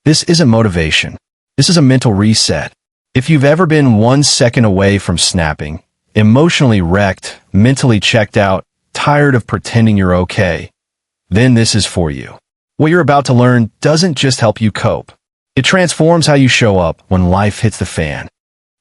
This isn't motivation. This is a mental reset. If you've ever been 1 second away from snapping, emotionally wrecked, mentally checked out, tired of pretending you're okay, then this is for you. What you're about to learn doesn't just help you cope. It transforms how you show up when life hits the fan.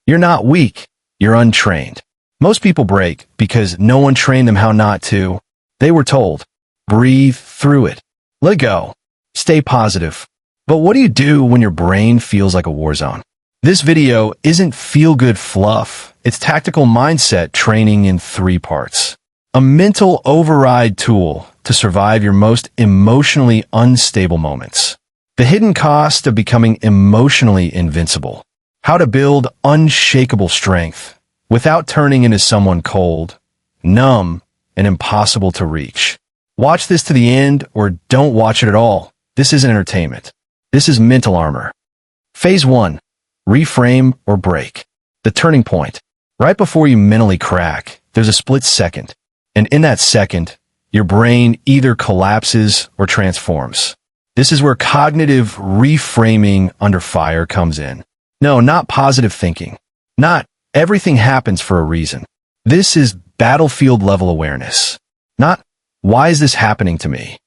You're not weak. You're untrained. Most people break because no one trained them how not to. They were told, breathe through it. Let go. Stay positive. But what do you do when your brain feels like a war zone? This video isn't feel-good fluff. It's tactical mindset training in 3 parts. A mental override tool to survive your most emotionally unstable moments. The hidden cost of becoming emotionally invincible. How to build unshakable strength without turning into someone cold, numb, and impossible to reach. Watch this to the end or don't watch it at all. This isn't entertainment. This is mental armor. Phase 1. Reframe or break. The turning point. Right before you mentally crack, there's a split second. And in that second, your brain either collapses or transforms. This is where cognitive reframing under fire comes in. No, not positive thinking. Not everything happens for a reason. This is battlefield level awareness. Not why is this happening to me?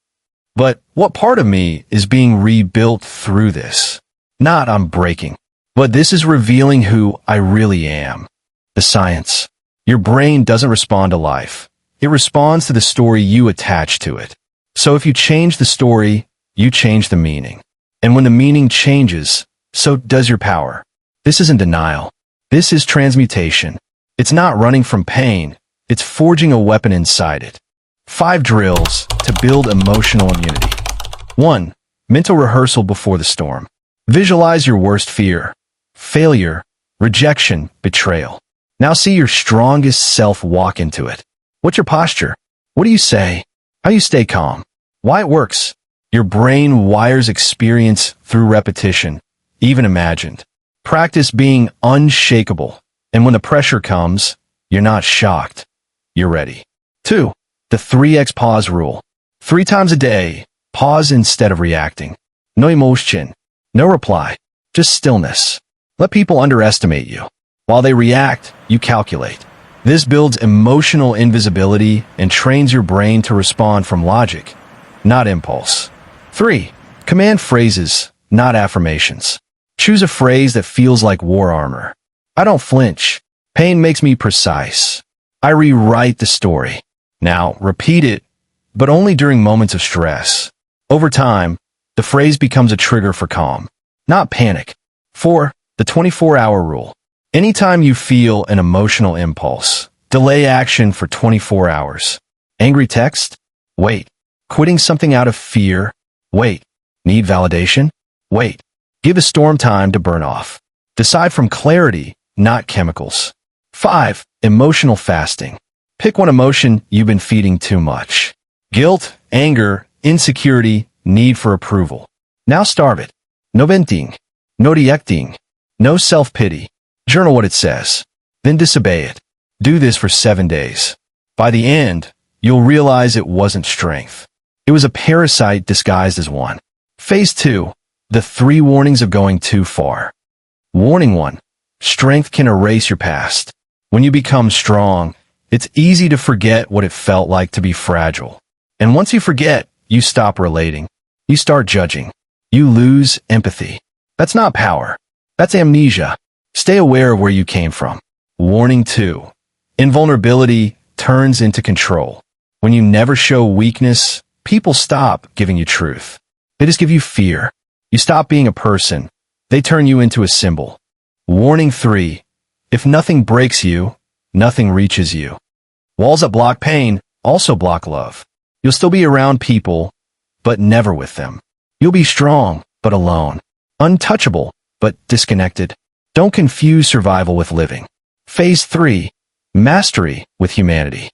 But what part of me is being rebuilt through this? Not I'm breaking. But this is revealing who I really am. The science. Your brain doesn't respond to life. It responds to the story you attach to it. So if you change the story, you change the meaning. And when the meaning changes, so does your power. This isn't denial. This is transmutation. It's not running from pain. It's forging a weapon inside it. 5 drills to build emotional immunity. 1. Mental rehearsal before the storm. Visualize your worst fear. Failure, rejection, betrayal. Now see your strongest self walk into it. What's your posture? What do you say? How you stay calm? Why it works? Your brain wires experience through repetition, even imagined. Practice being unshakable. And when the pressure comes, you're not shocked. You're ready. 2. The 3x pause rule. 3 times a day, pause instead of reacting. No emotion. No reply. Just stillness. Let people underestimate you. While they react, you calculate. This builds emotional invisibility and trains your brain to respond from logic, not impulse. 3. Command phrases, not affirmations. Choose a phrase that feels like war armor. I don't flinch. Pain makes me precise. I rewrite the story. Now, repeat it, but only during moments of stress. Over time, the phrase becomes a trigger for calm, not panic. 4. The 24-hour rule. Anytime you feel an emotional impulse, delay action for 24 hours. Angry text? Wait. Quitting something out of fear? Wait. Need validation? Wait. Give a storm time to burn off. Decide from clarity, not chemicals. 5. Emotional fasting. Pick one emotion you've been feeding too much. Guilt, anger, insecurity, need for approval. Now starve it. No venting. No reacting. No self-pity. Journal what it says. Then disobey it. Do this for 7 days. By the end, you'll realize it wasn't strength. It was a parasite disguised as one. Phase 2. The 3 warnings of going too far. Warning 1. Strength can erase your past. When you become strong, it's easy to forget what it felt like to be fragile. And once you forget, you stop relating. You start judging. You lose empathy. That's not power. That's amnesia. Stay aware of where you came from. Warning 2. Invulnerability turns into control. When you never show weakness, people stop giving you truth. They just give you fear. You stop being a person. They turn you into a symbol. Warning 3. If nothing breaks you, nothing reaches you. Walls that block pain also block love. You'll still be around people, but never with them. You'll be strong, but alone. Untouchable, but disconnected. Don't confuse survival with living. Phase 3. Mastery with humanity.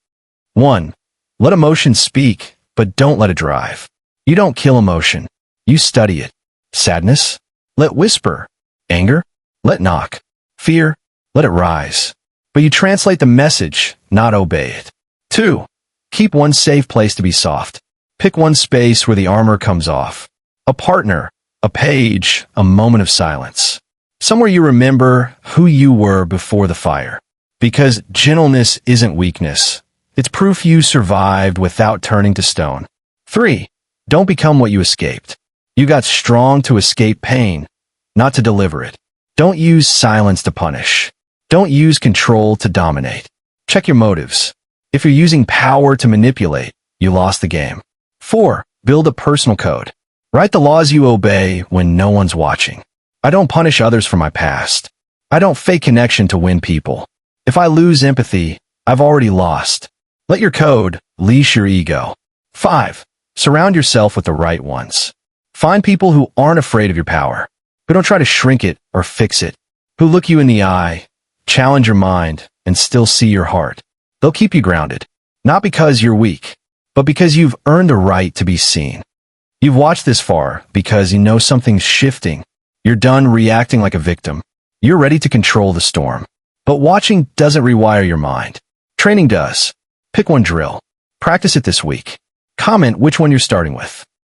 1. Let emotion speak, but don't let it drive. You don't kill emotion. You study it. Sadness? Let whisper. Anger? Let knock. Fear? Let it rise. But you translate the message, not obey it. 2. Keep one safe place to be soft. Pick one space where the armor comes off. A partner, A page, a moment of silence. Somewhere you remember who you were before the fire. Because gentleness isn't weakness. It's proof you survived without turning to stone. 3. Don't become what you escaped. You got strong to escape pain, not to deliver it. Don't use silence to punish. Don't use control to dominate. Check your motives. If you're using power to manipulate, you lost the game. 4. Build a personal code. Write the laws you obey when no one's watching. I don't punish others for my past. I don't fake connection to win people. If I lose empathy, I've already lost. Let your code leash your ego. 5. Surround yourself with the right ones. Find people who aren't afraid of your power, who don't try to shrink it or fix it, who look you in the eye, challenge your mind, and still see your heart. They'll keep you grounded, not because you're weak, but because you've earned the right to be seen. You've watched this far because you know something's shifting. You're done reacting like a victim. You're ready to control the storm. But watching doesn't rewire your mind. Training does. Pick one drill. Practice it this week. Comment which one you're starting with.